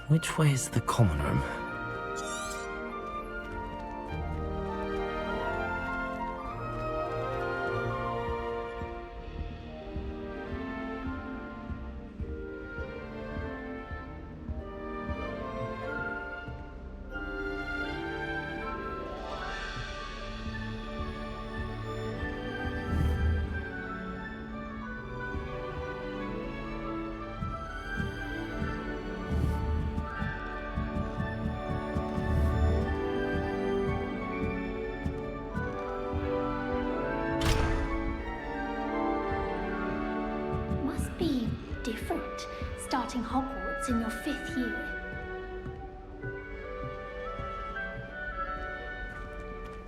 Which way is the common room? Be different starting Hogwarts in your 5th year.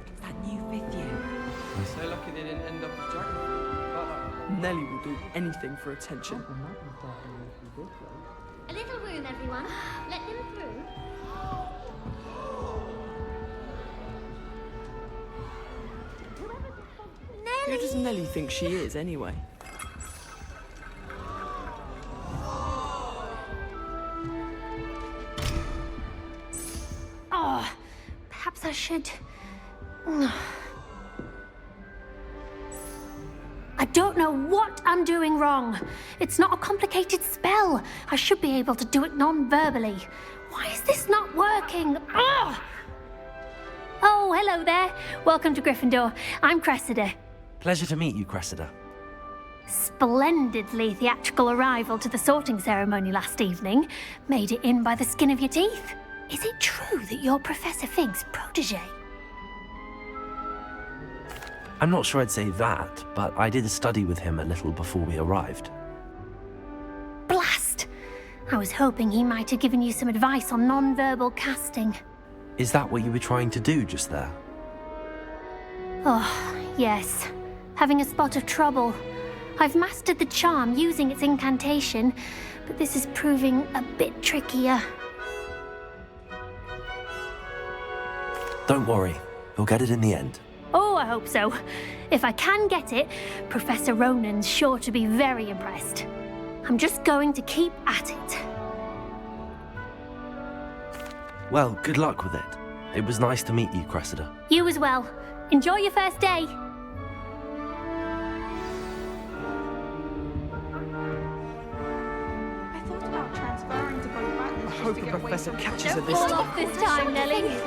It's that new 5th year. So lucky they didn't end up as dragon fruit. Nelly will do anything for attention. A little room, everyone. Let them through. Who does Nelly think she is, anyway? Oh, perhaps I should... I don't know what I'm doing wrong. It's not a complicated spell. I should be able to do it non-verbally. Why is this not working? Ah! Oh, hello there. Welcome to Gryffindor. I'm Cressida. Pleasure to meet you, Cressida. Splendidly theatrical arrival to the sorting ceremony last evening. Made it in by the skin of your teeth. Is it true that you're Professor Fig's protege? I'm not sure I'd say that, but I did study with him a little before we arrived. Blast! I was hoping he might have given you some advice on non-verbal casting. Is that what you were trying to do just there? Oh, yes. Having a spot of trouble. I've mastered the charm using its incantation, but this is proving a bit trickier. Don't worry, you'll get it in the end. Oh, I hope so. If I can get it, Professor Ronan's sure to be very impressed. I'm just going to keep at it. Well, good luck with it. It was nice to meet you, Cressida. You as well. Enjoy your first day. I thought about transferring to go back. I hope the professor catches her Don't this fall time. off this time, Nelly.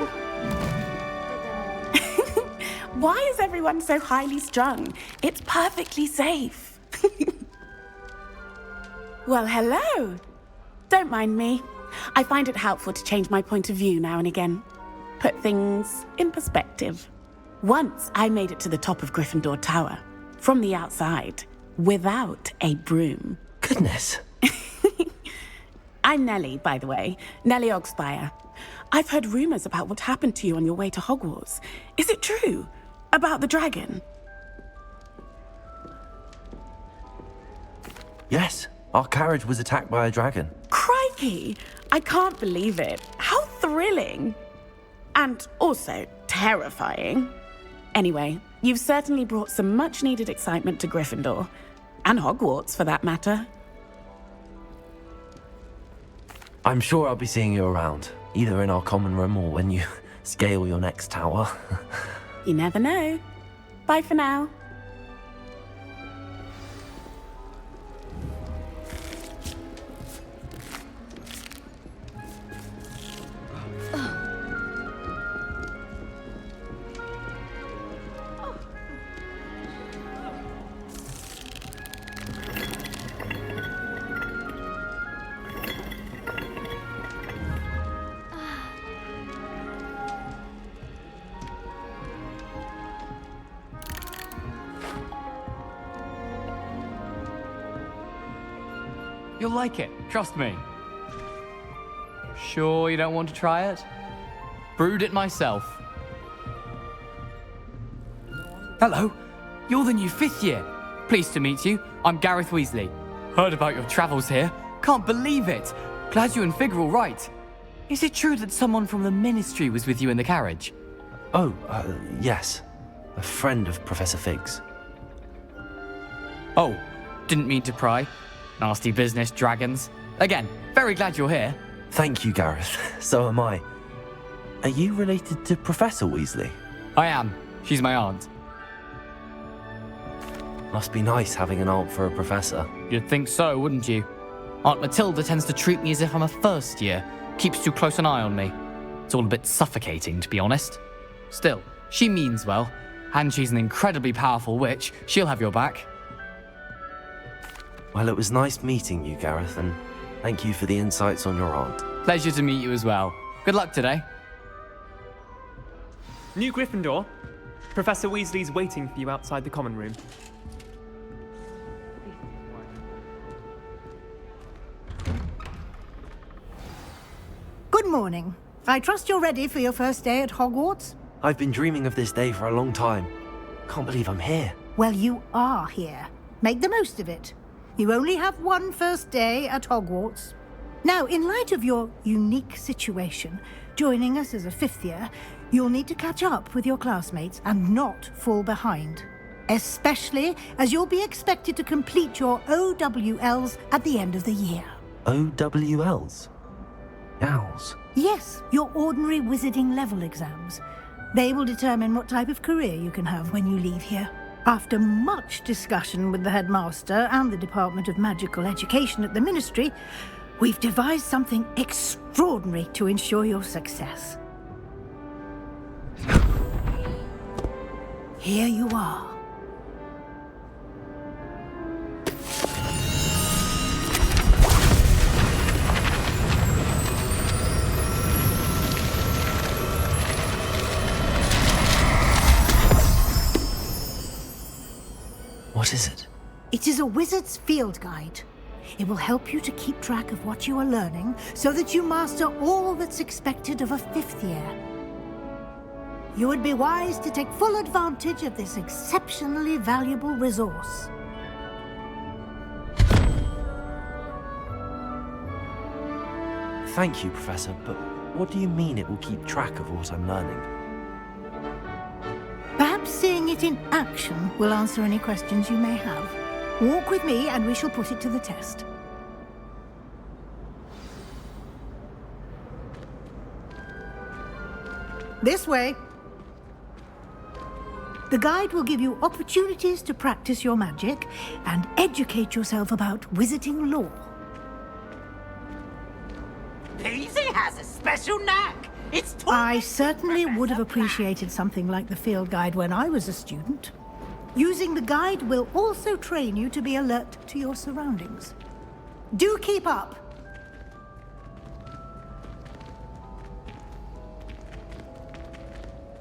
Why is everyone so highly strung? It's perfectly safe. Well, hello. Don't mind me. I find it helpful to change my point of view now and again. Put things in perspective. Once I made it to the top of Gryffindor Tower, from the outside, without a broom. Goodness. I'm Nellie, by the way. Nellie Ogspire. I've heard rumors about what happened to you on your way to Hogwarts. Is it true? About the dragon? Yes, our carriage was attacked by a dragon. Crikey! I can't believe it. How thrilling! And also terrifying. Anyway, you've certainly brought some much-needed excitement to Gryffindor. And Hogwarts, for that matter. I'm sure I'll be seeing you around, either in our common room or when you scale your next tower. You never know. Bye for now. You'll like it, trust me. Sure you don't want to try it? Brewed it myself. Hello, you're the new 5th year. Pleased to meet you. I'm Gareth Weasley. Heard about your travels here. Can't believe it. Glad you and Fig are all right. Is it true that someone from the Ministry was with you in the carriage? Oh, yes. A friend of Professor Fig's. Oh, didn't mean to pry. Nasty business, dragons. Again, very glad you're here. Thank you, Gareth. So am I. Are you related to Professor Weasley? I am. She's my aunt. Must be nice having an aunt for a professor. You'd think so, wouldn't you? Aunt Matilda tends to treat me as if I'm a first year. Keeps too close an eye on me. It's all a bit suffocating, to be honest. Still, she means well. And she's an incredibly powerful witch. She'll have your back. Well, it was nice meeting you, Gareth, and thank you for the insights on your aunt. Pleasure to meet you as well. Good luck today. New Gryffindor. Professor Weasley's waiting for you outside the common room. Good morning. I trust you're ready for your first day at Hogwarts? I've been dreaming of this day for a long time. Can't believe I'm here. Well, you are here. Make the most of it. You only have one first day at Hogwarts. Now, in light of your unique situation, joining us as a fifth year, you'll need to catch up with your classmates and not fall behind. Especially as you'll be expected to complete your OWLs at the end of the year. OWLs? Owls? Yes, your ordinary wizarding level exams. They will determine what type of career you can have when you leave here. After much discussion with the headmaster and the Department of Magical Education at the Ministry, we've devised something extraordinary to ensure your success. Here you are. What is it? It is a wizard's field guide. It will help you to keep track of what you are learning so that you master all that's expected of a fifth year. You would be wise to take full advantage of this exceptionally valuable resource. Thank you, Professor, but what do you mean it will keep track of what I'm learning? Perhaps seeing it in action will answer any questions you may have. Walk with me and we shall put it to the test. This way. The guide will give you opportunities to practice your magic and educate yourself about wizarding lore. Peasy has a special knack. It's I certainly would have appreciated something like the field guide when I was a student. Using the guide will also train you to be alert to your surroundings. Do keep up!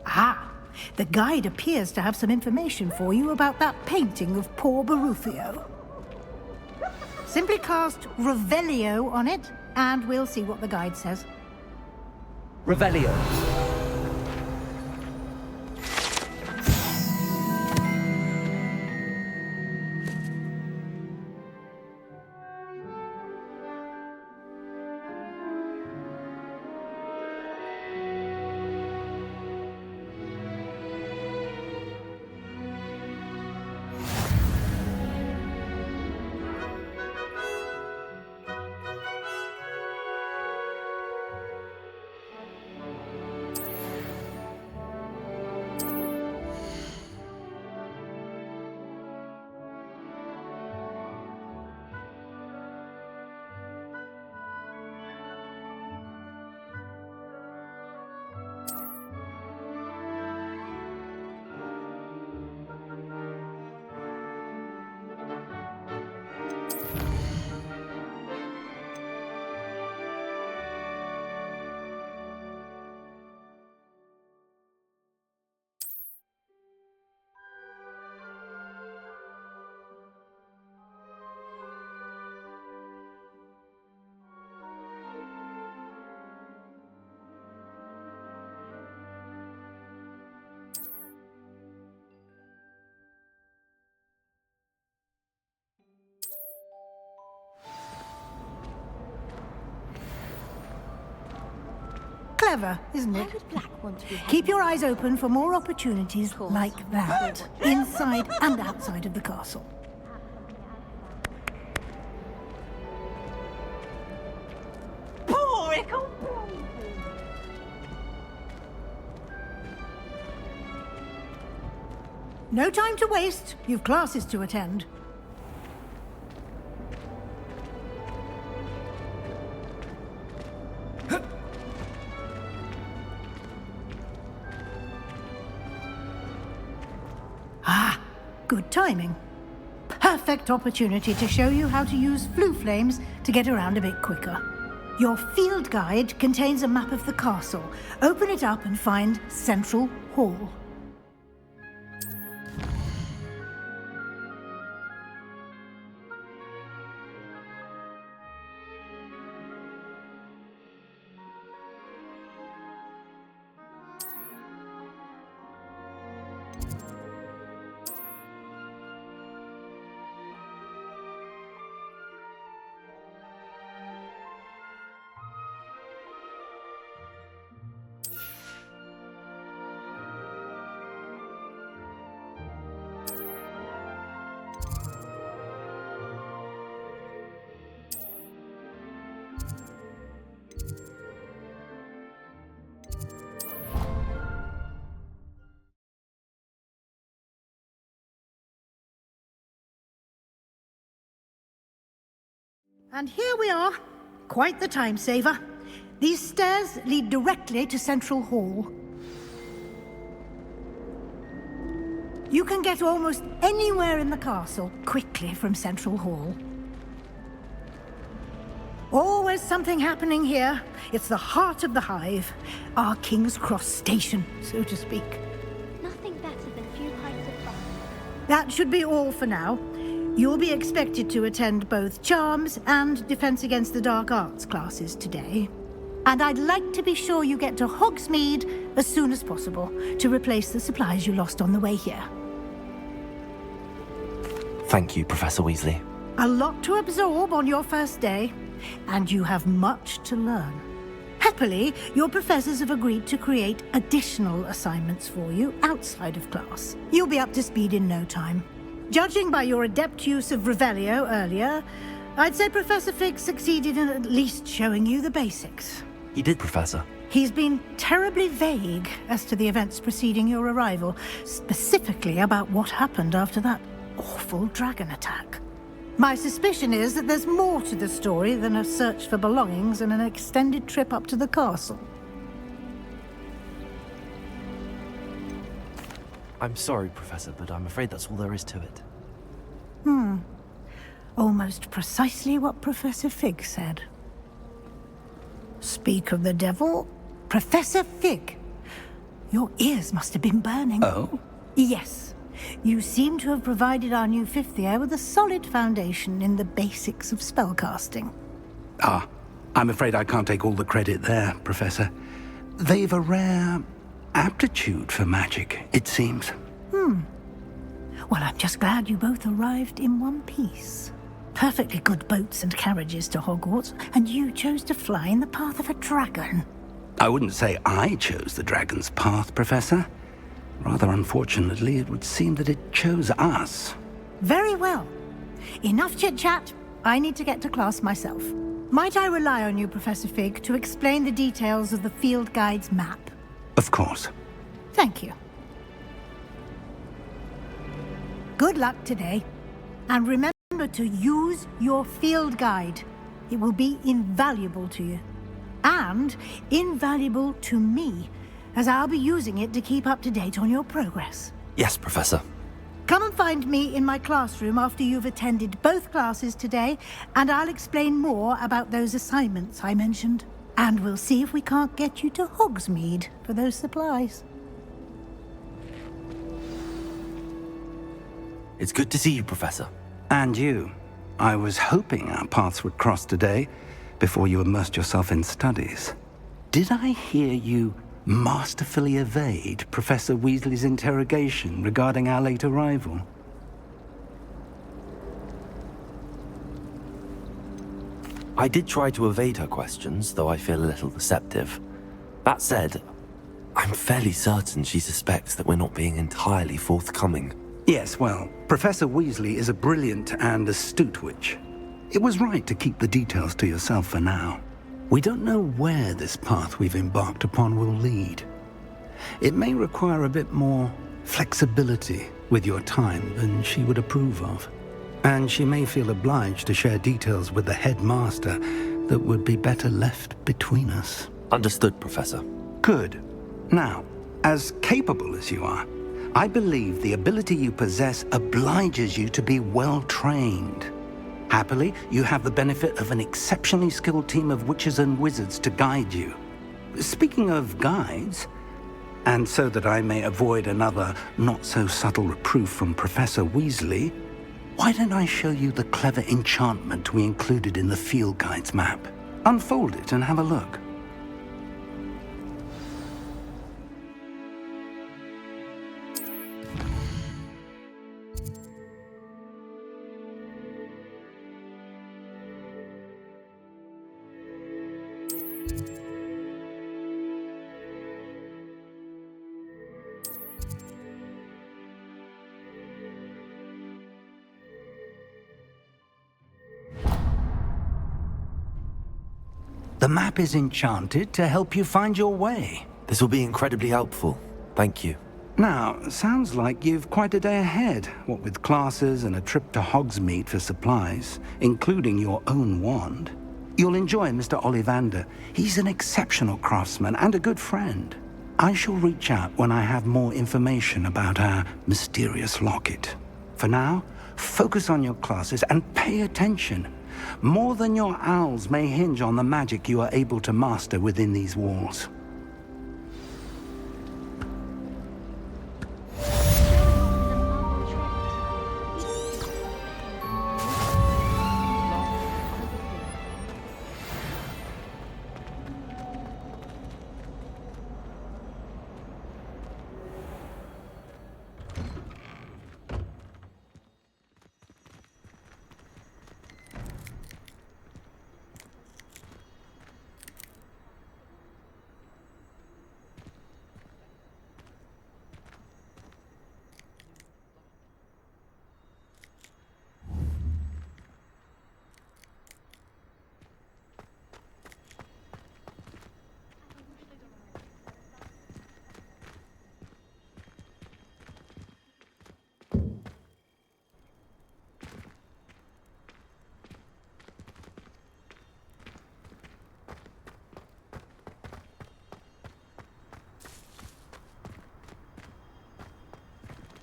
Ah, the guide appears to have some information for you about that painting of poor Barufio. Simply cast Revelio on it, and we'll see what the guide says. Revelio. Clever, isn't it? Keep your eyes open for more opportunities like that, inside and outside of the castle. poor No time to waste. You've classes to attend. Ah, good timing. Perfect opportunity to show you how to use flue flames to get around a bit quicker. Your field guide contains a map of the castle. Open it up and find Central Hall. And here we are. Quite the time saver. These stairs lead directly to Central Hall. You can get almost anywhere in the castle quickly from Central Hall. Always something happening here. It's the heart of the hive. Our King's Cross station, so to speak. Nothing better than a few pints of fun. That should be all for now. You'll be expected to attend both Charms and Defense Against the Dark Arts classes today. And I'd like to be sure you get to Hogsmeade as soon as possible to replace the supplies you lost on the way here. Thank you, Professor Weasley. A lot to absorb on your first day, and you have much to learn. Happily, your professors have agreed to create additional assignments for you outside of class. You'll be up to speed in no time. Judging by your adept use of Revelio earlier, I'd say Professor Fig succeeded in at least showing you the basics. He did, Professor. He's been terribly vague as to the events preceding your arrival, specifically about what happened after that awful dragon attack. My suspicion is that there's more to the story than a search for belongings and an extended trip up to the castle. I'm sorry, Professor, but I'm afraid that's all there is to it. Almost precisely what Professor Fig said. Speak of the devil, Professor Fig. Your ears must have been burning. Oh? Yes. You seem to have provided our new fifth year with a solid foundation in the basics of spellcasting. Ah, I'm afraid I can't take all the credit there, Professor. They've a rare aptitude for magic, it seems. Well, I'm just glad you both arrived in one piece. Perfectly good boats and carriages to Hogwarts, and you chose to fly in the path of a dragon. I wouldn't say I chose the dragon's path, Professor. Rather unfortunately, it would seem that it chose us. Very well. Enough chit-chat. I need to get to class myself. Might I rely on you, Professor Fig, to explain the details of the field guide's map? Of course. Thank you. Good luck today. And remember to use your field guide. It will be invaluable to you. And invaluable to me, as I'll be using it to keep up to date on your progress. Yes, Professor. Come and find me in my classroom after you've attended both classes today, and I'll explain more about those assignments I mentioned. And we'll see if we can't get you to Hogsmeade for those supplies. It's good to see you, Professor. And you. I was hoping our paths would cross today, before you immersed yourself in studies. Did I hear you masterfully evade Professor Weasley's interrogation regarding our late arrival? I did try to evade her questions, though I feel a little deceptive. That said, I'm fairly certain she suspects that we're not being entirely forthcoming. Yes, well, Professor Weasley is a brilliant and astute witch. It was right to keep the details to yourself for now. We don't know where this path we've embarked upon will lead. It may require a bit more flexibility with your time than she would approve of. And she may feel obliged to share details with the headmaster that would be better left between us. Understood, Professor. Good. Now, as capable as you are, I believe the ability you possess obliges you to be well trained. Happily, you have the benefit of an exceptionally skilled team of witches and wizards to guide you. Speaking of guides, and so that I may avoid another not-so-subtle reproof from Professor Weasley, why don't I show you the clever enchantment we included in the field guide's map? Unfold it and have a look. The map is enchanted to help you find your way. This will be incredibly helpful. Thank you. Now, sounds like you've quite a day ahead, what with classes and a trip to Hogsmeade for supplies, including your own wand. You'll enjoy Mr. Ollivander. He's an exceptional craftsman and a good friend. I shall reach out when I have more information about our mysterious locket. For now, focus on your classes and pay attention. More than your owls may hinge on the magic you are able to master within these walls.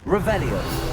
Revelio.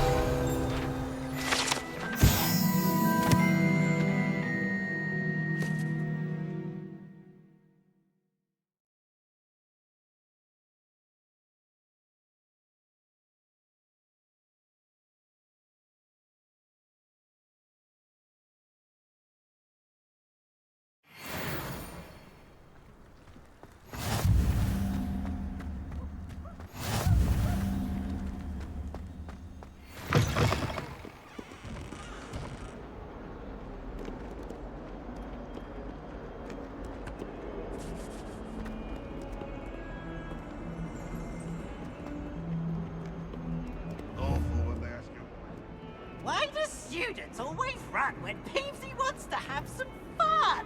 Why do students always run when Peevesy wants to have some fun?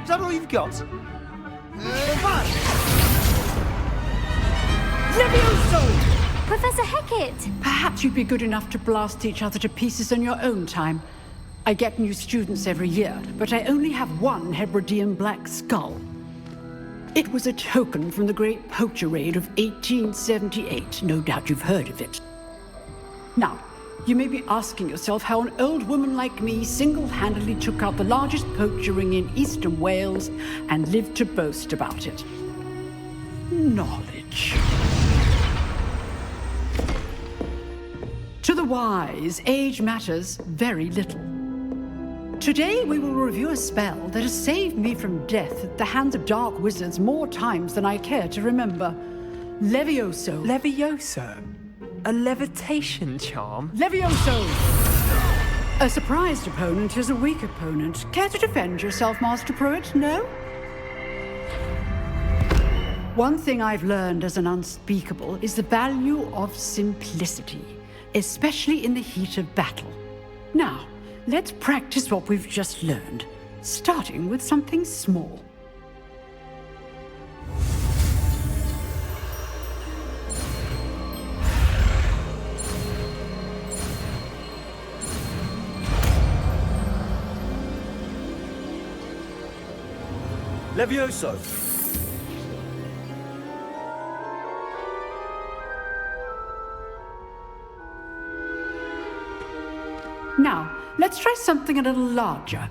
Is that all you've got? Professor Hecat! Perhaps you'd be good enough to blast each other to pieces on your own time. I get new students every year, but I only have one Hebridean black skull. It was a token from the Great Poacher Raid of 1878. No doubt you've heard of it. Now, you may be asking yourself how an old woman like me single-handedly took out the largest poacher ring in eastern Wales and lived to boast about it. Knowledge. To the wise, age matters very little. Today we will review a spell that has saved me from death at the hands of dark wizards more times than I care to remember. Levioso. Levioso? A levitation charm? Levioso! A surprised opponent is a weak opponent. Care to defend yourself, Master Pruitt? No? One thing I've learned as an unspeakable is the value of simplicity, especially in the heat of battle. Now, let's practice what we've just learned, starting with something small. Levioso! Now, let's try something a little larger.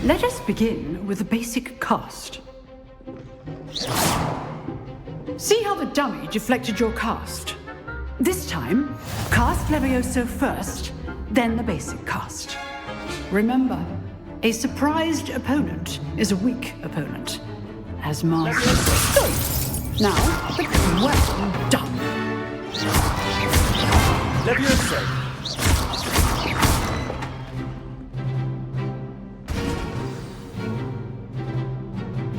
Let us begin with the basic cast. See how the dummy deflected your cast? This time, cast Levioso first, then the basic cast. Remember, a surprised opponent is a weak opponent. As Master. Now, well done. Levioso!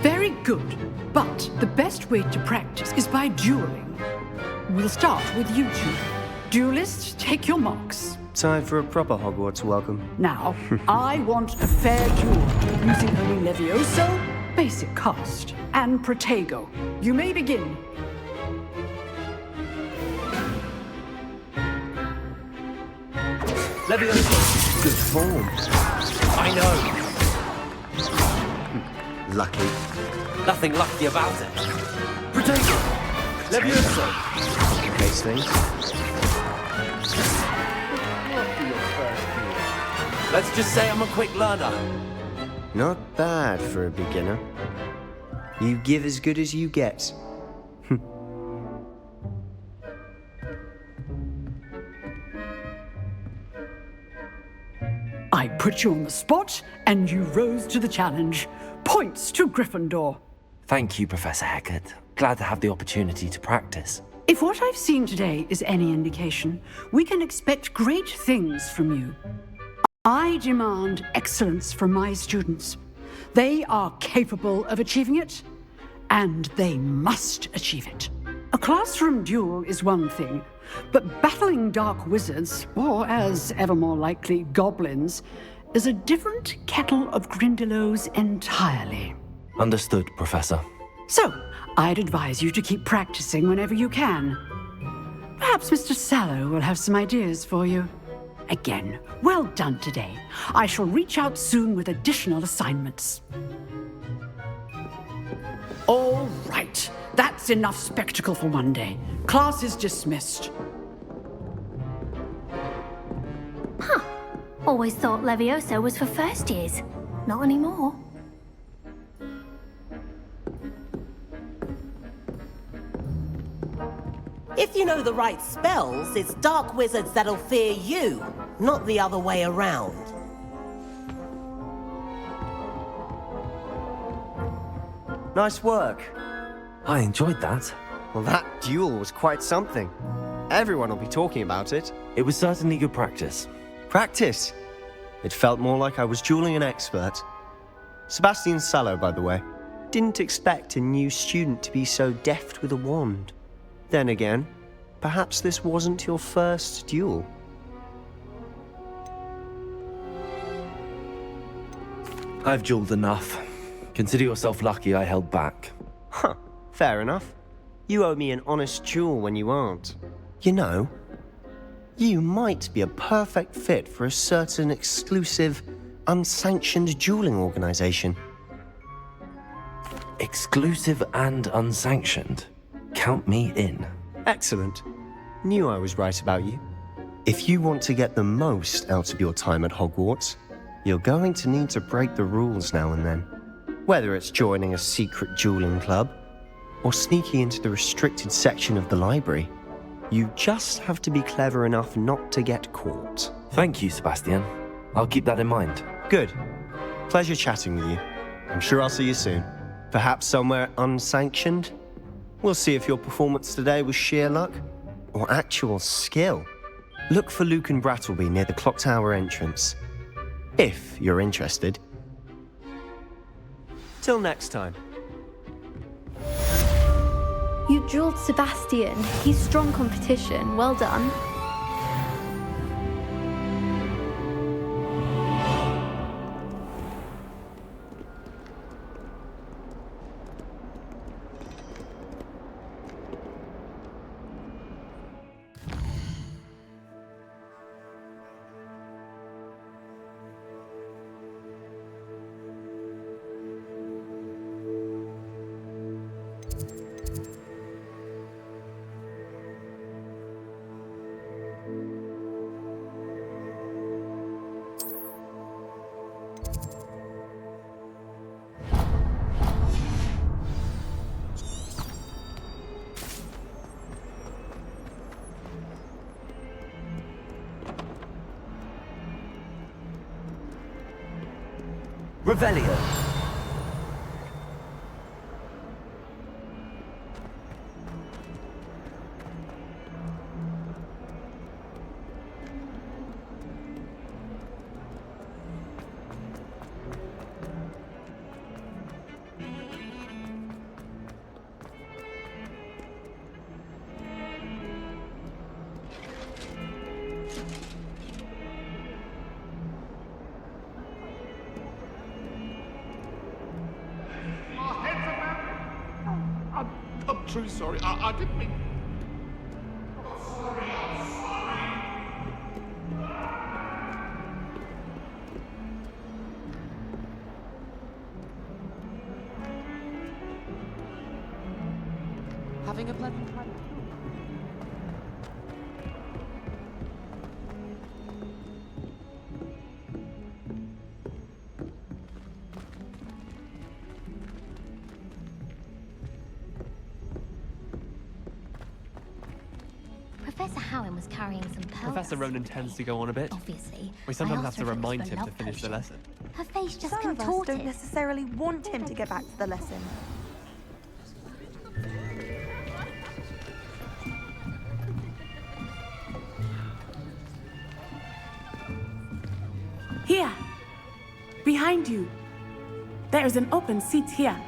Very good, but the best way to practice is by dueling. We'll start with you two. Duelists, take your marks. Time for a proper Hogwarts welcome. Now, I want a fair duel using only Levioso, basic cast, and Protego. You may begin. Levioso! Good form. I know! Lucky. Nothing lucky about it. Protego! Levioso! Case things. Let's just say I'm a quick learner. Not bad for a beginner. You give as good as you get. I put you on the spot, and you rose to the challenge. Points to Gryffindor. Thank you, Professor Hecat. Glad to have the opportunity to practice. If what I've seen today is any indication, we can expect great things from you. I demand excellence from my students. They are capable of achieving it, and they must achieve it. A classroom duel is one thing, but battling dark wizards, or as ever more likely, goblins, is a different kettle of Grindylows entirely. Understood, Professor. So, I'd advise you to keep practicing whenever you can. Perhaps Mr. Sallow will have some ideas for you. Again, well done today. I shall reach out soon with additional assignments. All right, that's enough spectacle for one day. Class is dismissed. Huh. Always thought Levioso was for first years. Not anymore. If you know the right spells, it's dark wizards that'll fear you, not the other way around. Nice work. I enjoyed that. Well, that duel was quite something. Everyone will be talking about it. It was certainly good practice. Practice? It felt more like I was dueling an expert. Sebastian Sallow, by the way. Didn't expect a new student to be so deft with a wand. Then again, perhaps this wasn't your first duel. I've dueled enough. Consider yourself lucky I held back. Huh, fair enough. You owe me an honest duel when you aren't. You know, you might be a perfect fit for a certain exclusive, unsanctioned dueling organization. Exclusive and unsanctioned. Count me in. Excellent. Knew I was right about you. If you want to get the most out of your time at Hogwarts, you're going to need to break the rules now and then. Whether it's joining a secret dueling club, or sneaking into the restricted section of the library, you just have to be clever enough not to get caught. Thank you, Sebastian. I'll keep that in mind. Good. Pleasure chatting with you. I'm sure I'll see you soon. Perhaps somewhere unsanctioned? We'll see if your performance today was sheer luck or actual skill. Look for Luke and Brattleby near the clock tower entrance, if you're interested. Till next time. You drilled Sebastian. He's strong competition. Well done. Revelio. I'm truly sorry. I didn't mean... Having a pleasant time. Professor Howin was carrying some pearls. Professor Ronan tends to go on a bit. Obviously. We sometimes I have asked to her if it was remind for him to love finish the potion. lesson. Her face just Some of us contorted. don't necessarily want him to get back to the lesson. Here, behind you. There is an open seat here.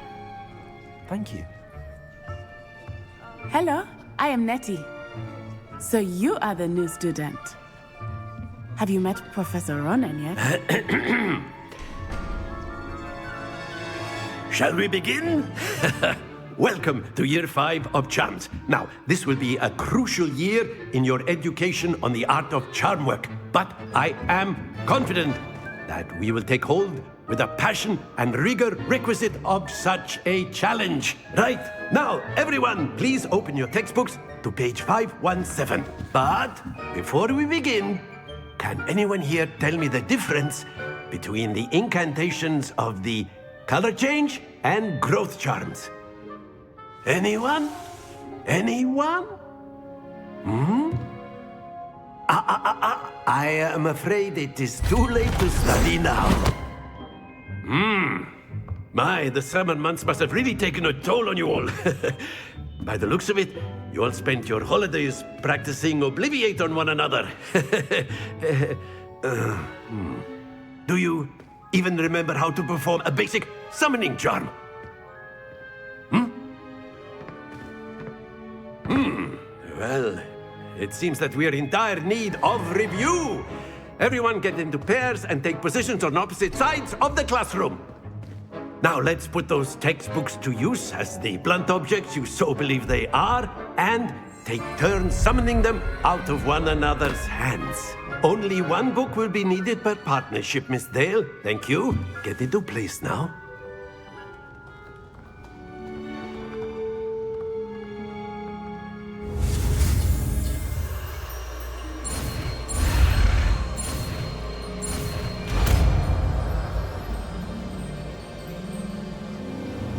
Thank you. Hello, I am Nettie. So you are the new student. Have you met Professor Ronan yet? Shall we begin? Welcome to Year 5 of Charms. Now, this will be a crucial year in your education on the art of charm work, but I am confident that we will take hold with the passion and rigor requisite of such a challenge. Right, now, everyone, please open your textbooks to page 517. But before we begin, can anyone here tell me the difference between the incantations of the color change and growth charms? Anyone? Anyone? I am afraid it is too late to study now. My, the summer months must have really taken a toll on you all. By the looks of it, you all spent your holidays practicing Obliviate on one another. Do you even remember how to perform a basic summoning charm? Well, it seems that we are in dire need of review. Everyone get into pairs and take positions on opposite sides of the classroom. Now let's put those textbooks to use as the blunt objects you so believe they are, and take turns summoning them out of one another's hands. Only one book will be needed per partnership, Miss Dale. Thank you. Get into place now.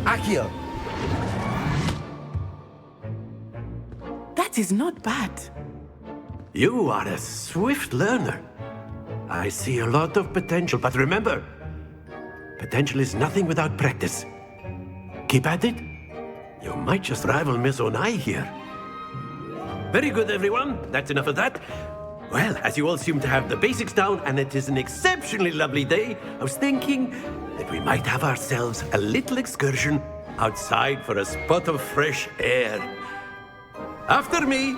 Accio! That is not bad. You are a swift learner. I see a lot of potential, but remember, potential is nothing without practice. Keep at it. You might just rival Miss Onai here. Very good, everyone. That's enough of that. Well, as you all seem to have the basics down, and it is an exceptionally lovely day, I was thinking that we might have ourselves a little excursion outside for a spot of fresh air. After me!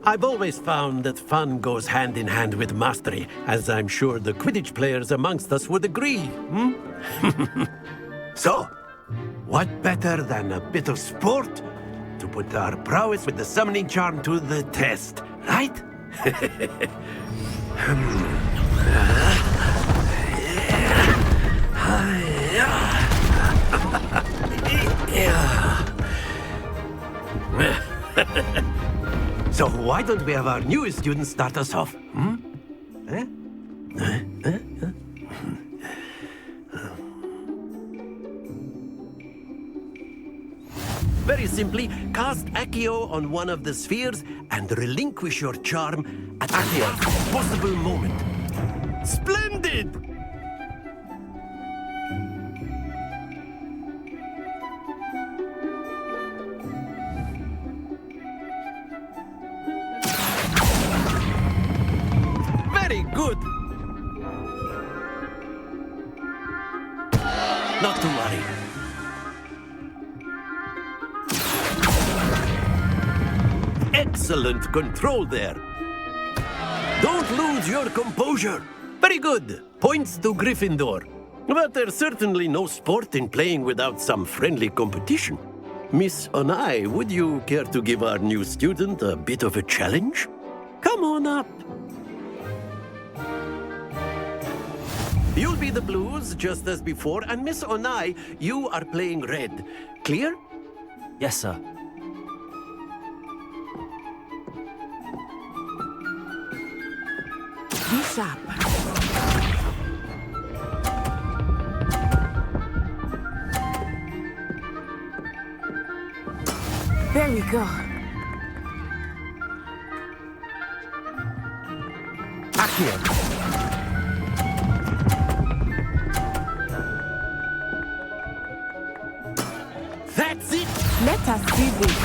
I've always found that fun goes hand in hand with mastery, as I'm sure the Quidditch players amongst us would agree, So, what better than a bit of sport to put our prowess with the summoning charm to the test, right? So why don't we have our newest student start us off? Very simply, cast Accio on one of the spheres and relinquish your charm at the last possible moment. Splendid! Very good! Not to worry. Excellent control there. Don't lose your composure. Very good. Points to Gryffindor. But there's certainly no sport in playing without some friendly competition. Miss Onai, would you care to give our new student a bit of a challenge? Come on up. You'll be the blues, just as before, and Miss Onai, you are playing red. Clear? Yes, sir. Be sharp. There we go. Accio. That's it! Let us see this.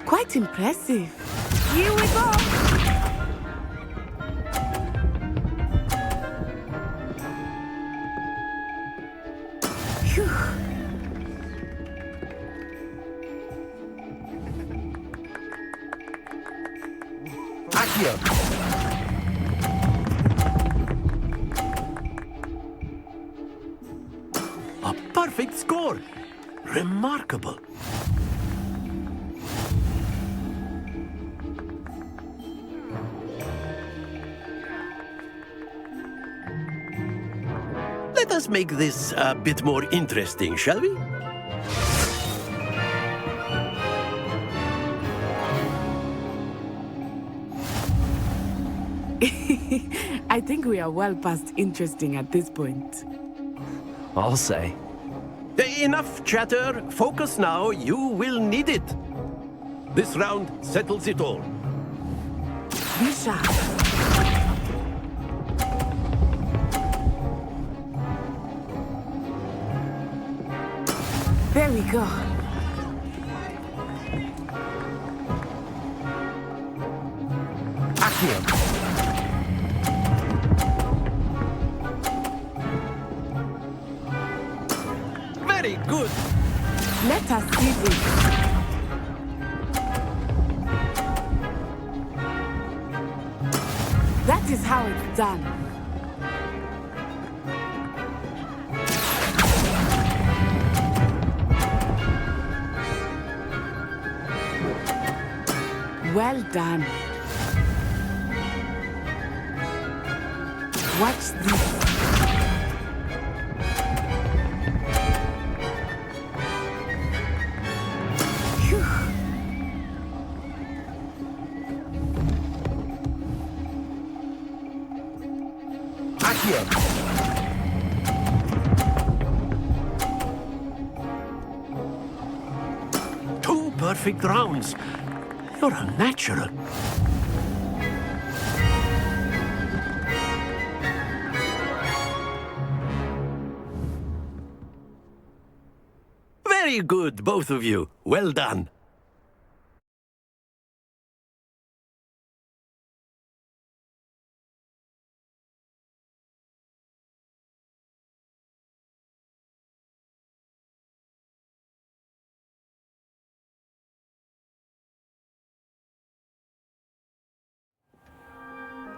Quite impressive. Here we go. Phew. Accio. A perfect score. Remarkable. Let us make this a bit more interesting, shall we? I think we are well past interesting at this point. I'll say. Enough chatter. Focus now. You will need it. This round settles it all. Be sharp. There we go. Accio. Very good. Let us see this. That is how it's done. Well done. Watch this. Phew. Accio! Two perfect rounds. You're a natural. Very good, both of you. Well done.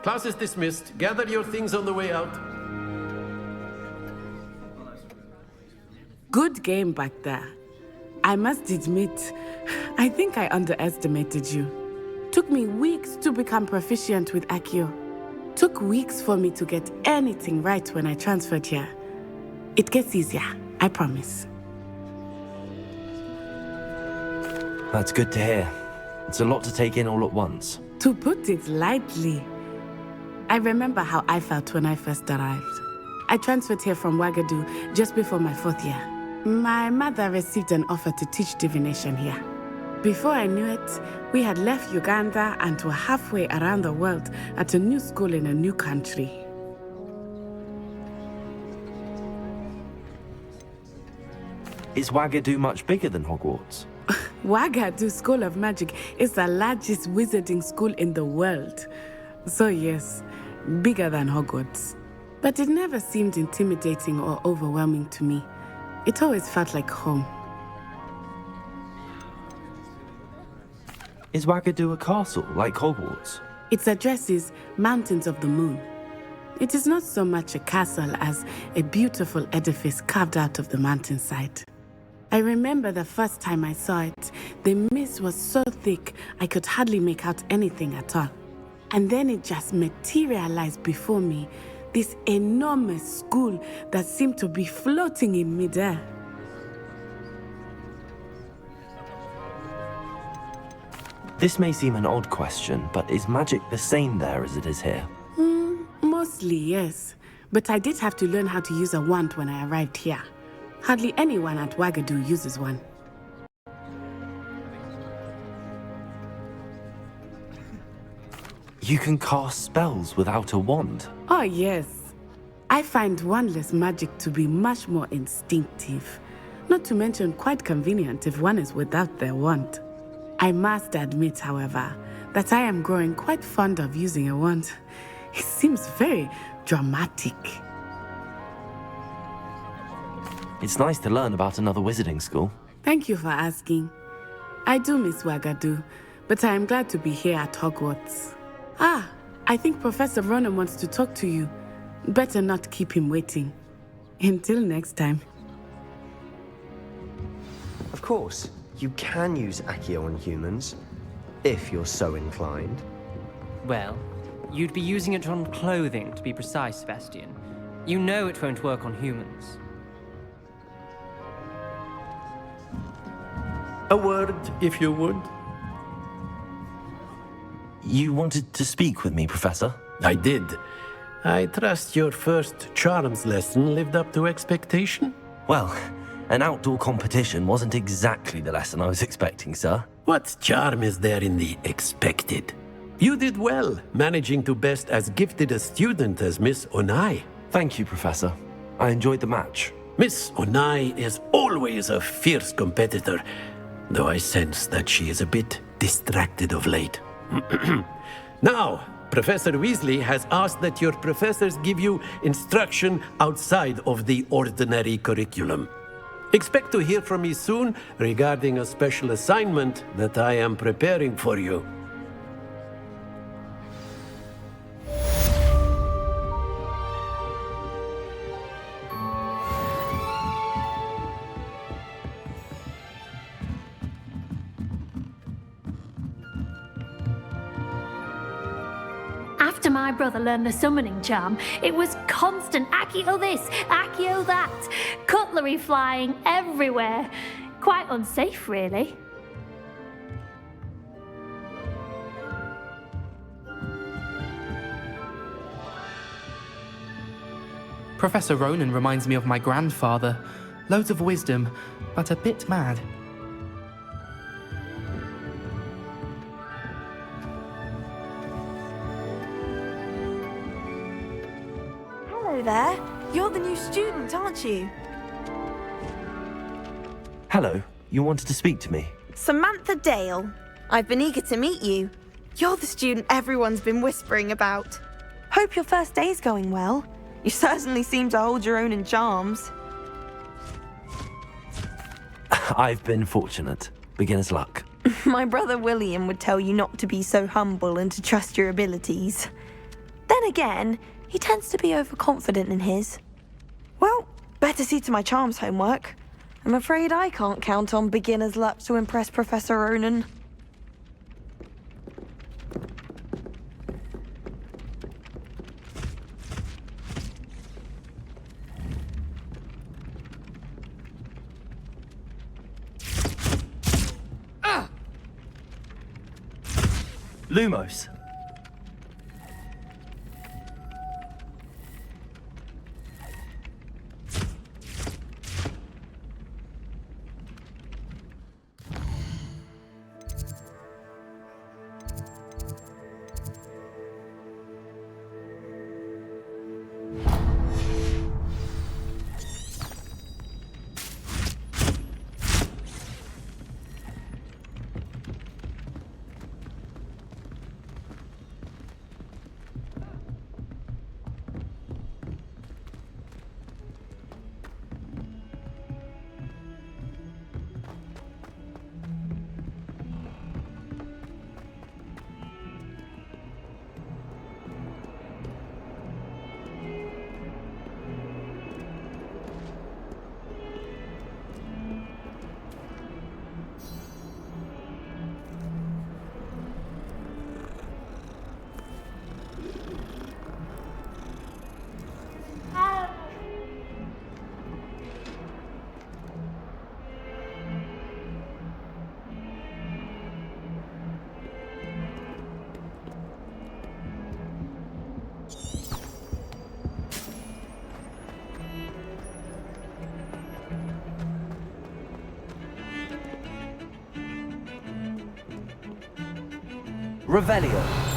Class is dismissed. Gather your things on the way out. Good game back there. I must admit, I think I underestimated you. Took me weeks to become proficient with Accio. Took weeks for me to get anything right when I transferred here. It gets easier, I promise. That's good to hear. It's a lot to take in all at once. To put it lightly, I remember how I felt when I first arrived. I transferred here from Ouagadougou just before my 4th year. My mother received an offer to teach divination here. Before I knew it, we had left Uganda and were halfway around the world at a new school in a new country. Is Ouagadougou much bigger than Hogwarts? Ouagadougou School of Magic is the largest wizarding school in the world. So yes, bigger than Hogwarts. But it never seemed intimidating or overwhelming to me. It always felt like home. Is Ouagadougou a castle, like Hogwarts? Its address is Mountains of the Moon. It is not so much a castle as a beautiful edifice carved out of the mountainside. I remember the first time I saw it, the mist was so thick I could hardly make out anything at all. And then it just materialized before me, this enormous school that seemed to be floating in midair. This may seem an odd question, but is magic the same there as it is here? Mostly, yes. But I did have to learn how to use a wand when I arrived here. Hardly anyone at Ouagadougou uses one. You can cast spells without a wand? Oh, yes. I find wandless magic to be much more instinctive. Not to mention quite convenient if one is without their wand. I must admit, however, that I am growing quite fond of using a wand. It seems very dramatic. It's nice to learn about another wizarding school. Thank you for asking. I do miss Ouagadougou, but I am glad to be here at Hogwarts. Ah, I think Professor Ronan wants to talk to you. Better not keep him waiting. Until next time. Of course, you can use Accio on humans, if you're so inclined. Well, you'd be using it on clothing, to be precise, Sebastian. You know it won't work on humans. A word, if you would. You wanted to speak with me, Professor? I did. I trust your first charms lesson lived up to expectation? Well, an outdoor competition wasn't exactly the lesson I was expecting, sir. What charm is there in the expected? You did well, managing to best as gifted a student as Miss Onai. Thank you, Professor. I enjoyed the match. Miss Onai is always a fierce competitor, though I sense that she is a bit distracted of late. Now, Professor Weasley has asked that your professors give you instruction outside of the ordinary curriculum. Expect to hear from me soon regarding a special assignment that I am preparing for you. After my brother learned the summoning charm, it was constant Accio this, Accio that, cutlery flying everywhere. Quite unsafe, really. Professor Ronan reminds me of my grandfather. Loads of wisdom, but a bit mad. Hello there. You're the new student, aren't you? Hello, you wanted to speak to me? Samantha Dale. I've been eager to meet you. You're the student everyone's been whispering about. Hope your first day's going well. You certainly seem to hold your own in charms. I've been fortunate. Beginner's luck. My brother William would tell you not to be so humble and to trust your abilities. Then again, he tends to be overconfident in his. Well, better see to my charms homework. I'm afraid I can't count on beginner's luck to impress Professor Ronan. Lumos. Revelio.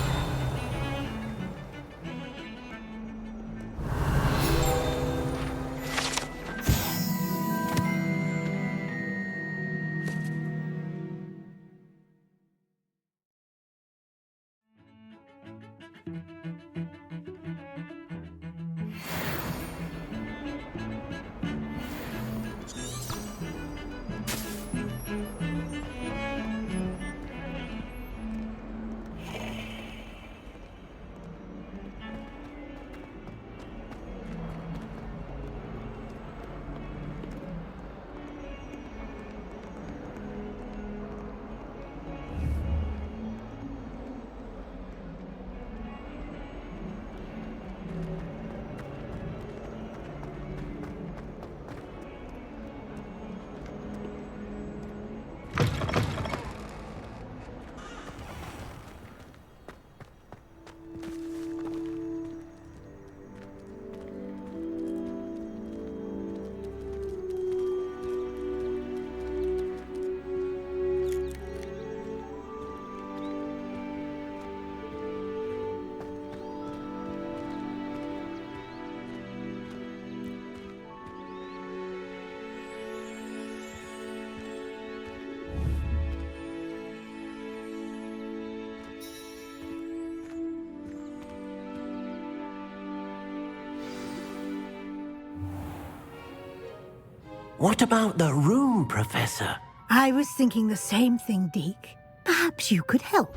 What about the room, Professor? I was thinking the same thing, Deke. Perhaps you could help.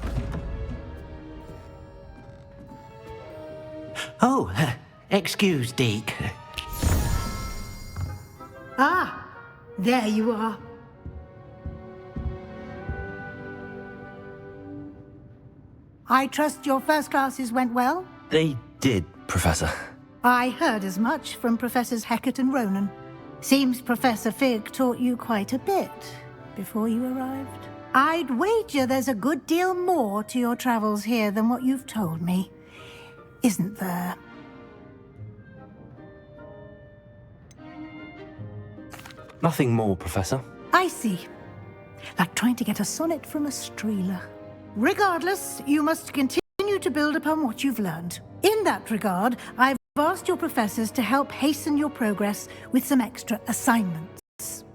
Oh, excuse, Deke. Ah, there you are. I trust your first classes went well? They did, Professor. I heard as much from Professors Hecat and Ronan. Seems Professor Fig taught you quite a bit before you arrived. I'd wager there's a good deal more to your travels here than what you've told me, isn't there? Nothing more, Professor. I see. Like trying to get a sonnet from a streeler. Regardless, you must continue to build upon what you've learned. In that regard, I've asked your professors to help hasten your progress with some extra assignments.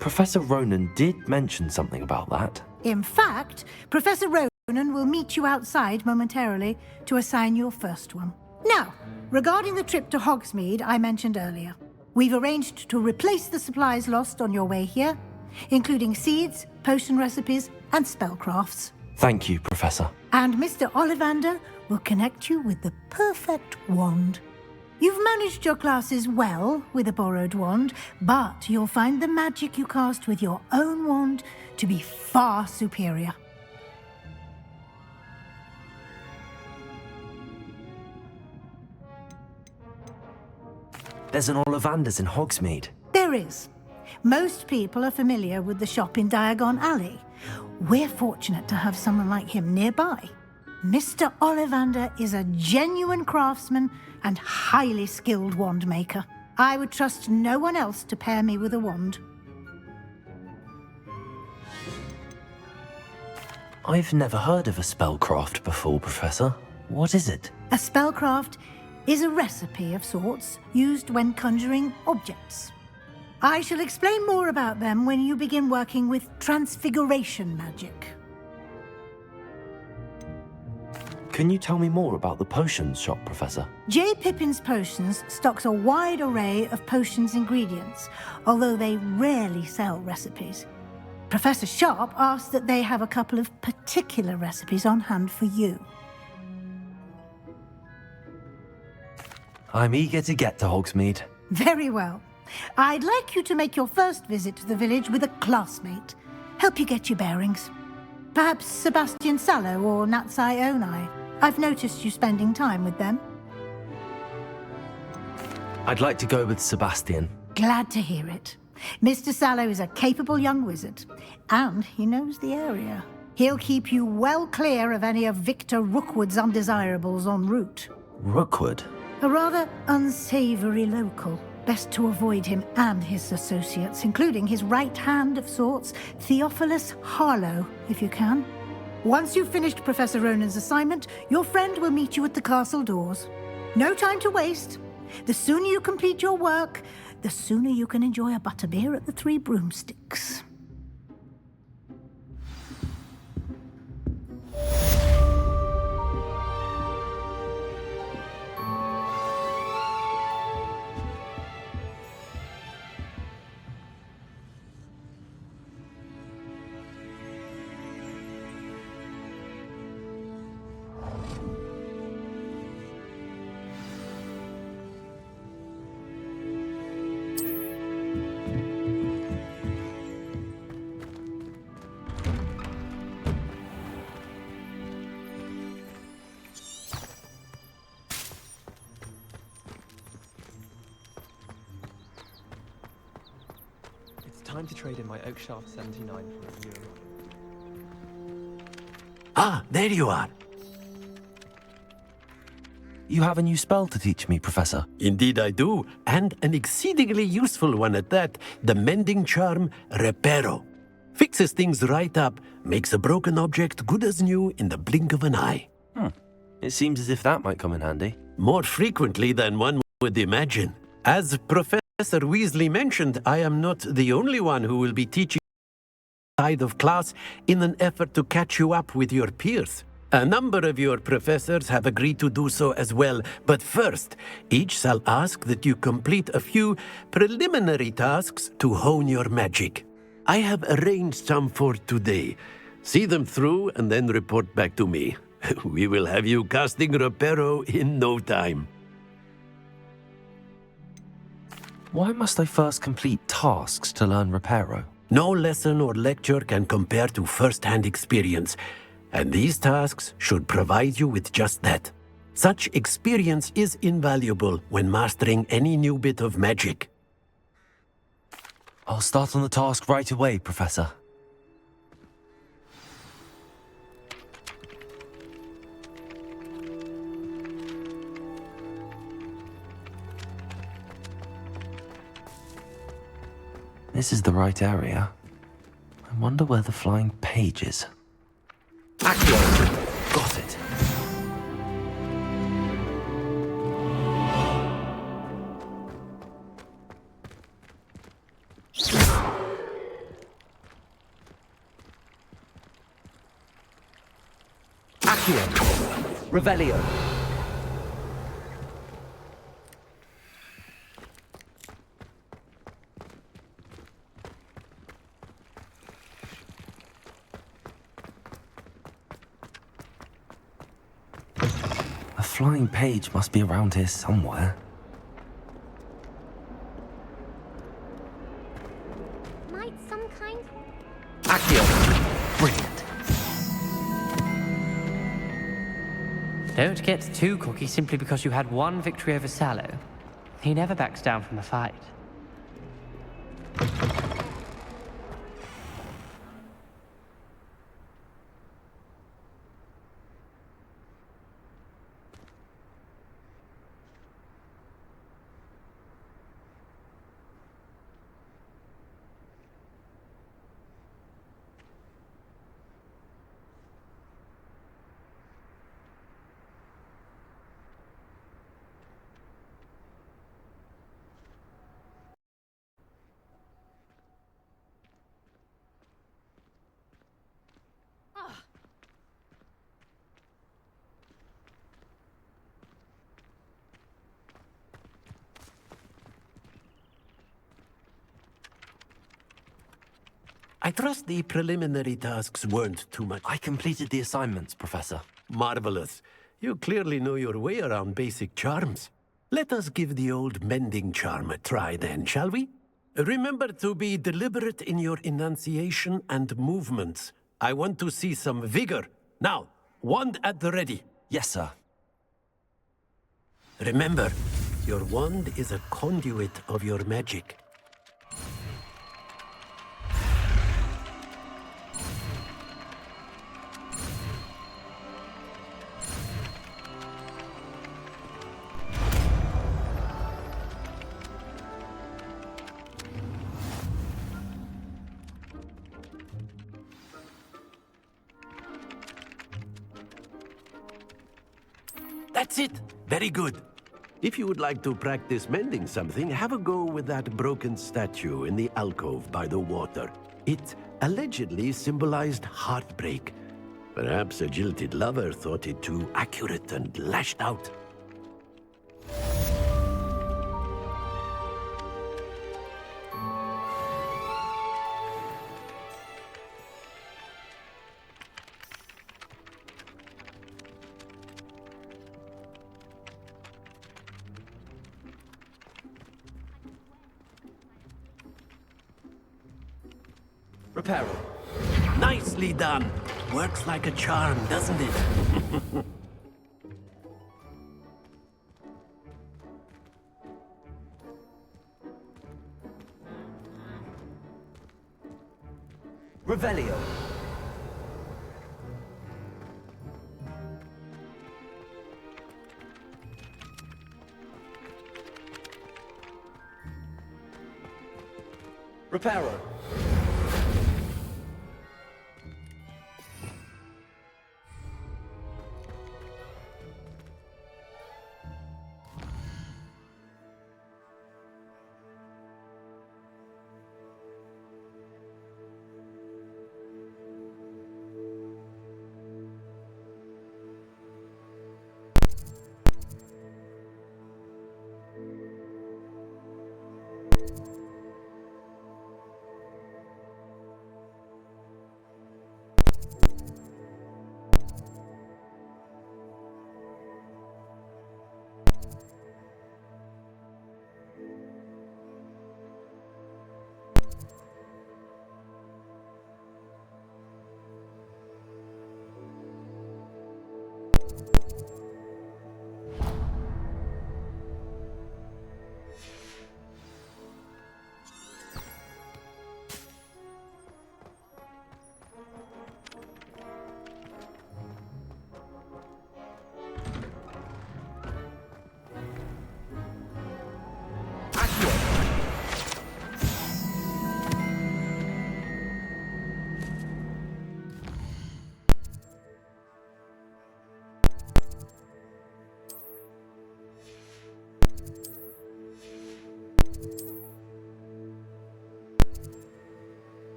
Professor Ronan did mention something about that. In fact, Professor Ronan will meet you outside momentarily to assign your first one. Now, regarding the trip to Hogsmeade I mentioned earlier, we've arranged to replace the supplies lost on your way here, including seeds, potion recipes, and spellcrafts. Thank you, Professor. And Mr. Ollivander will connect you with the perfect wand. You've managed your classes well with a borrowed wand, but you'll find the magic you cast with your own wand to be far superior. There's an Ollivander's in Hogsmeade. There is. Most people are familiar with the shop in Diagon Alley. We're fortunate to have someone like him nearby. Mr. Ollivander is a genuine craftsman and highly skilled wand maker. I would trust no one else to pair me with a wand. I've never heard of a spellcraft before, Professor. What is it? A spellcraft is a recipe of sorts used when conjuring objects. I shall explain more about them when you begin working with transfiguration magic. Can you tell me more about the potions shop, Professor? J. Pippin's Potions stocks a wide array of potions ingredients, although they rarely sell recipes. Professor Sharp asked that they have a couple of particular recipes on hand for you. I'm eager to get to Hogsmeade. Very well. I'd like you to make your first visit to the village with a classmate. Help you get your bearings. Perhaps Sebastian Sallow or Natsai Onai. I've noticed you spending time with them. I'd like to go with Sebastian. Glad to hear it. Mr. Sallow is a capable young wizard, and he knows the area. He'll keep you well clear of any of Victor Rookwood's undesirables en route. Rookwood? A rather unsavory local. Best to avoid him and his associates, including his right hand of sorts, Theophilus Harlow, if you can. Once you've finished Professor Ronan's assignment, your friend will meet you at the castle doors. No time to waste. The sooner you complete your work, the sooner you can enjoy a butterbeer at the Three Broomsticks. Time to trade in my oak shaft 79 for a euro. Ah, there you are. You have a new spell to teach me, Professor. Indeed I do, and an exceedingly useful one at that. The mending charm, Reparo. Fixes things right up, makes a broken object good as new in the blink of an eye. It seems as if that might come in handy. More frequently than one would imagine. As Professor Weasley mentioned, I am not the only one who will be teaching side of class in an effort to catch you up with your peers. A number of your professors have agreed to do so as well, but first, each shall ask that you complete a few preliminary tasks to hone your magic. I have arranged some for today. See them through and then report back to me. We will have you casting Reparo in no time. Why must I first complete tasks to learn Reparo? No lesson or lecture can compare to first-hand experience, and these tasks should provide you with just that. Such experience is invaluable when mastering any new bit of magic. I'll start on the task right away, Professor. This is the right area. I wonder where the flying page is. Accio! Got it. Accio! Revelio! A flying page must be around here somewhere. Might some kind... Accio! Brilliant. Don't get too cocky simply because you had one victory over Sallow. He never backs down from a fight. I trust the preliminary tasks weren't too much. I completed the assignments, Professor. Marvelous. You clearly know your way around basic charms. Let us give the old mending charm a try then, shall we? Remember to be deliberate in your enunciation and movements. I want to see some vigor. Now, wand at the ready. Yes, sir. Remember, your wand is a conduit of your magic. That's it. Very good. If you would like to practice mending something, have a go with that broken statue in the alcove by the water. It allegedly symbolized heartbreak. Perhaps a jilted lover thought it too accurate and lashed out. Reparo. Nicely done. Works like a charm, doesn't it? Revelio. Reparo.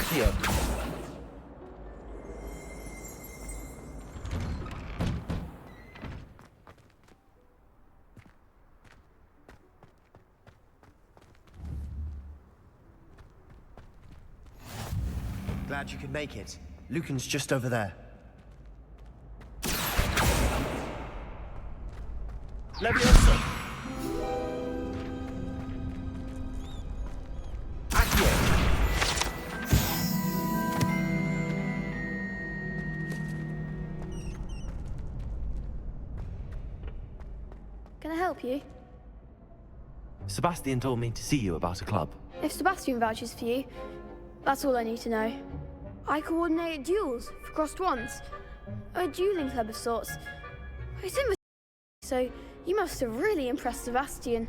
Accio. Glad you could make it. Lucan's just over there. Leviosa! Accio! Can I help you? Sebastian told me to see you about a club. If Sebastian vouches for you, that's all I need to know. I coordinate duels for crossed wands. A dueling club of sorts. It's in the so you must have really impressed Sebastian.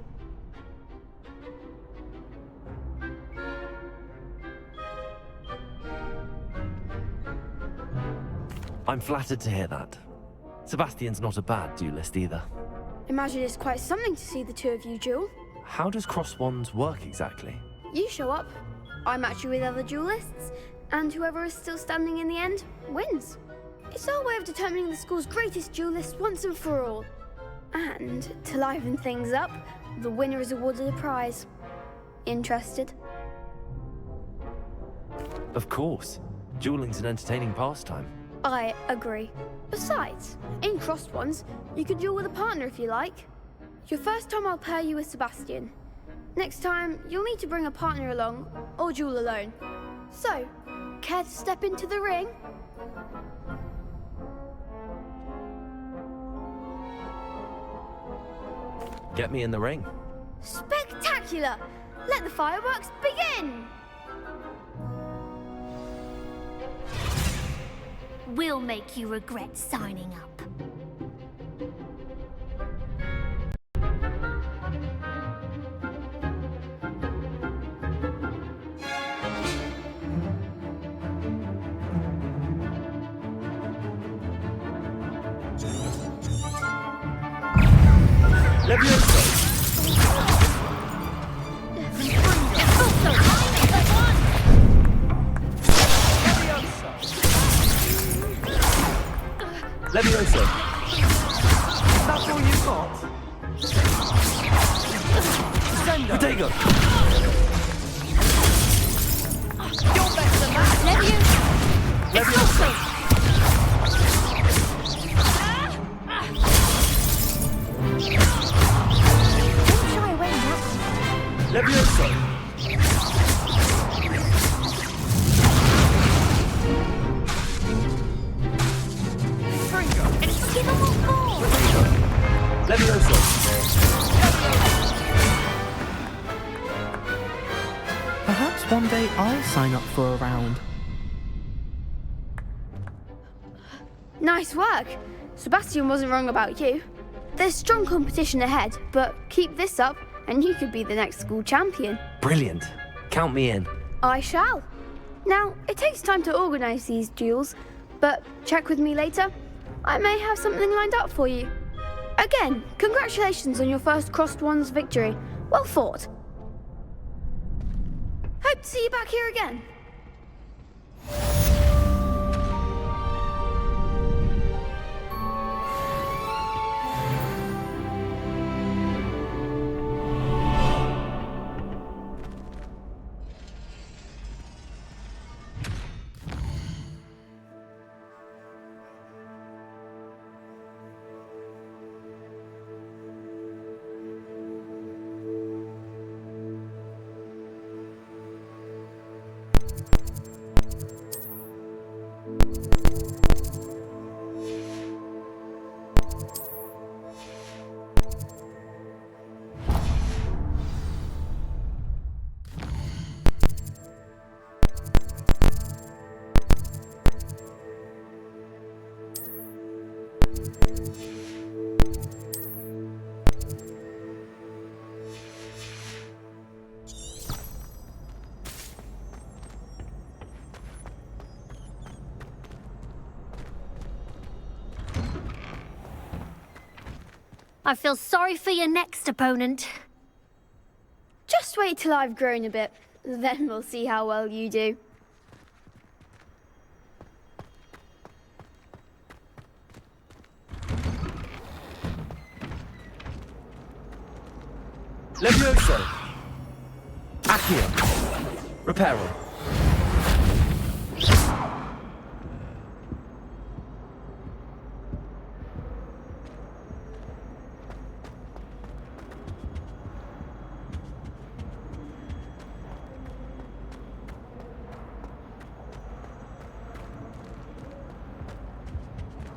I'm flattered to hear that. Sebastian's not a bad duelist either. Imagine it's quite something to see the two of you duel. How does cross wands work exactly? You show up, I match you with other duelists, and whoever is still standing in the end wins. It's our way of determining the school's greatest duelist once and for all. And to liven things up, the winner is awarded a prize. Interested? Of course. Dueling's an entertaining pastime. I agree. Besides, in crossed ones, you could duel with a partner if you like. Your first time I'll pair you with Sebastian. Next time, you'll need to bring a partner along, or duel alone. So, care to step into the ring? Get me in the ring. Spectacular! Let the fireworks begin! We'll make you regret signing up. Leviosa! That's all you've got? Potato! You're better than that! Leviosa! Don't shy away now. Leviosa! Give them all four! Leviosa! Perhaps one day I'll sign up for a round. Nice work! Sebastian wasn't wrong about you. There's strong competition ahead, but keep this up and you could be the next school champion. Brilliant. Count me in. I shall. Now, it takes time to organise these duels, but check with me later. I may have something lined up for you. Again, congratulations on your first crossed wands victory. Well fought. Hope to see you back here again. I feel sorry for your next opponent. Just wait till I've grown a bit, then we'll see how well you do. Levioso! Accio! Reparo!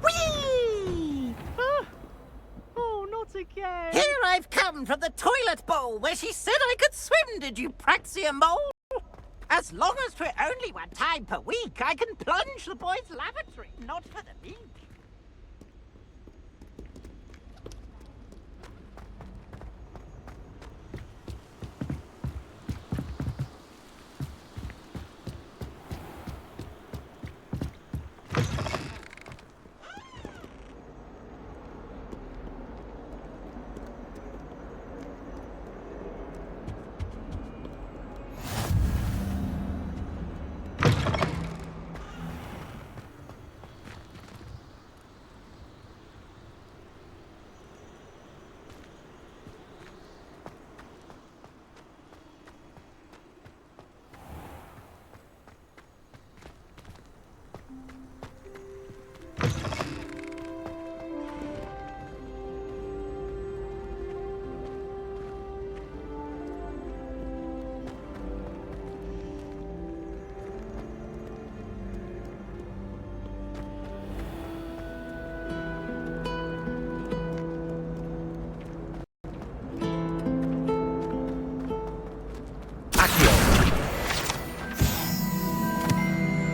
Whee! Oh, not again! Here I've come from the toilet bowl where she said I could swim, did you praxia mole? As long as 'twere only one time per week, I can plunge the boys' lavatory, not for the week.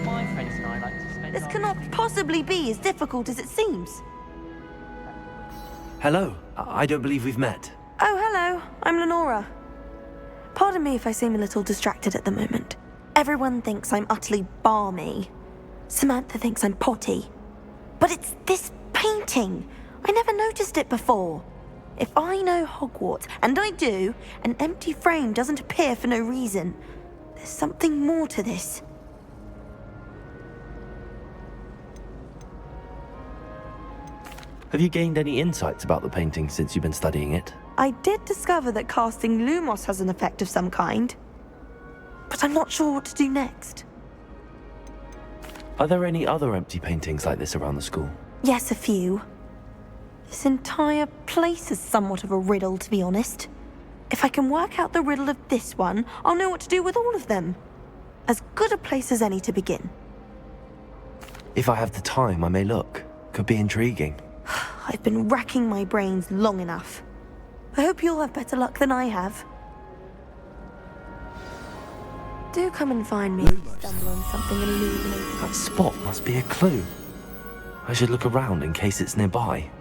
My friends and I like to spend This our cannot possibly be as difficult as it seems. Hello. I don't believe we've met. Oh, hello. I'm Lenora. Pardon me if I seem a little distracted at the moment. Everyone thinks I'm utterly balmy. Samantha thinks I'm potty. But it's this painting. I never noticed it before. If I know Hogwarts, and I do, an empty frame doesn't appear for no reason. There's something more to this. Have you gained any insights about the painting since you've been studying it? I did discover that casting Lumos has an effect of some kind. But I'm not sure what to do next. Are there any other empty paintings like this around the school? Yes, a few. This entire place is somewhat of a riddle, to be honest. If I can work out the riddle of this one, I'll know what to do with all of them. As good a place as any to begin. If I have the time, I may look. Could be intriguing. I've been racking my brains long enough. I hope you'll have better luck than I have. Do come and find me if you stumble on something illuminating. That spot must be a clue. I should look around in case it's nearby.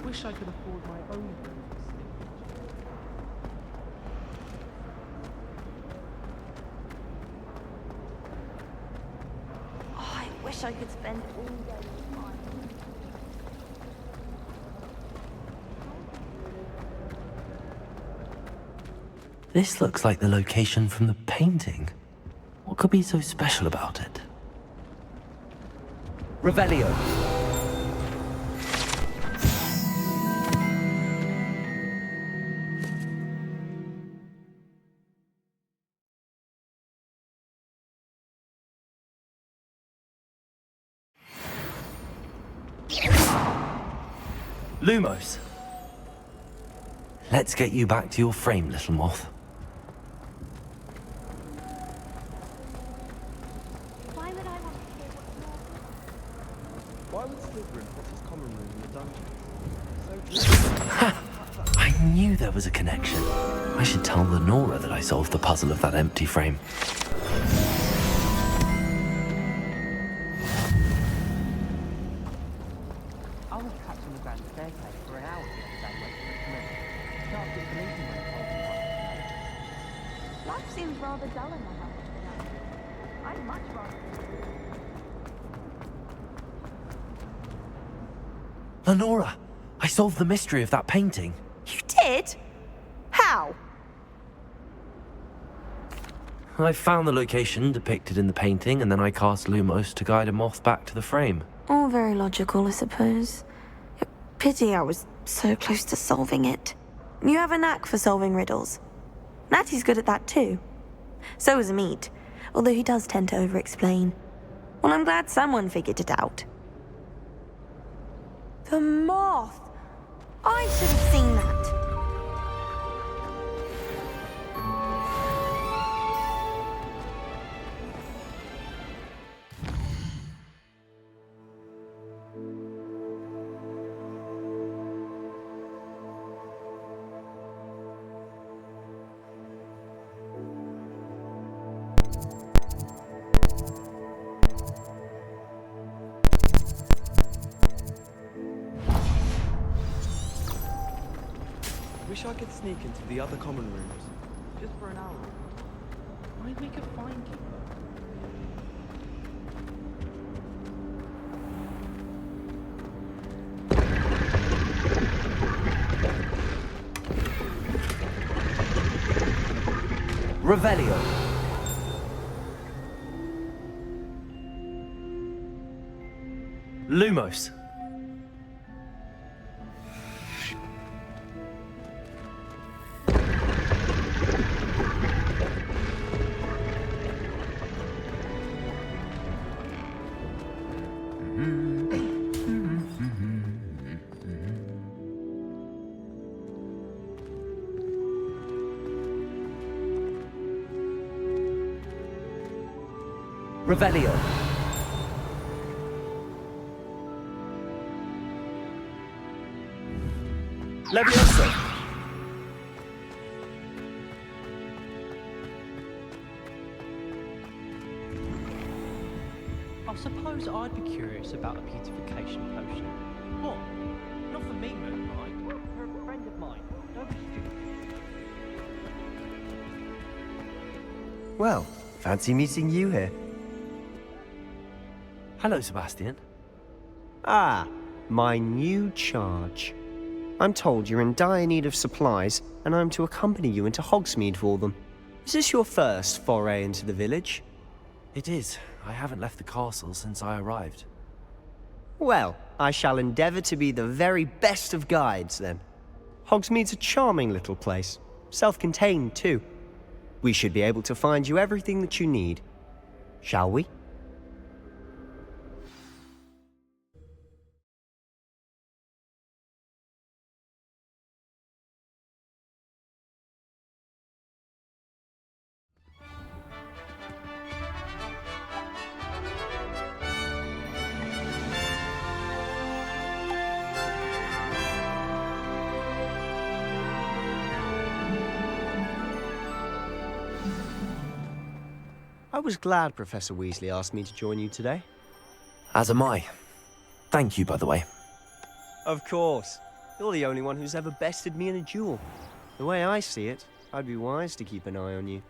Wish I could afford my own room. Oh, I wish I could spend all day fine. This looks like the location from the painting. What could be so special about it? Revelio. Lumos. Let's get you back to your frame, little moth. Why would I want to hear what's more? Why would Slytherin put his common room in the dungeon? So I knew there was a connection. I should tell Lenora that I solved the puzzle of that empty frame. I was trapped on the grand staircase for an hour the other day waiting for it to move. Started believing when I told me what. Life seems rather dull in my house tonight. I'd much rather. Lenora, solved the mystery of that painting. You did? How? I found the location depicted in the painting, and then I cast Lumos to guide a moth back to the frame. All very logical, I suppose. Pity I was so close to solving it. You have a knack for solving riddles. Natty's good at that too. So is Amit, although he does tend to over-explain. Well, I'm glad someone figured it out. The moth! I should have seen that. Wish I could sneak into the other common rooms. Just for an hour. I'd make a fine keeper. Revelio. Lumos. Revelio. Levioso. I suppose I'd be curious about a beautification potion. What? Not for me, Moonlight. For a friend of mine. Don't be stupid. Well, fancy meeting you here. Hello, Sebastian. Ah, my new charge. I'm told you're in dire need of supplies, and I'm to accompany you into Hogsmeade for them. Is this your first foray into the village? It is. I haven't left the castle since I arrived. Well, I shall endeavour to be the very best of guides, then. Hogsmeade's a charming little place. Self-contained, too. We should be able to find you everything that you need. Shall we? I was glad Professor Weasley asked me to join you today. As am I. Thank you, by the way. Of course. You're the only one who's ever bested me in a duel. The way I see it, I'd be wise to keep an eye on you.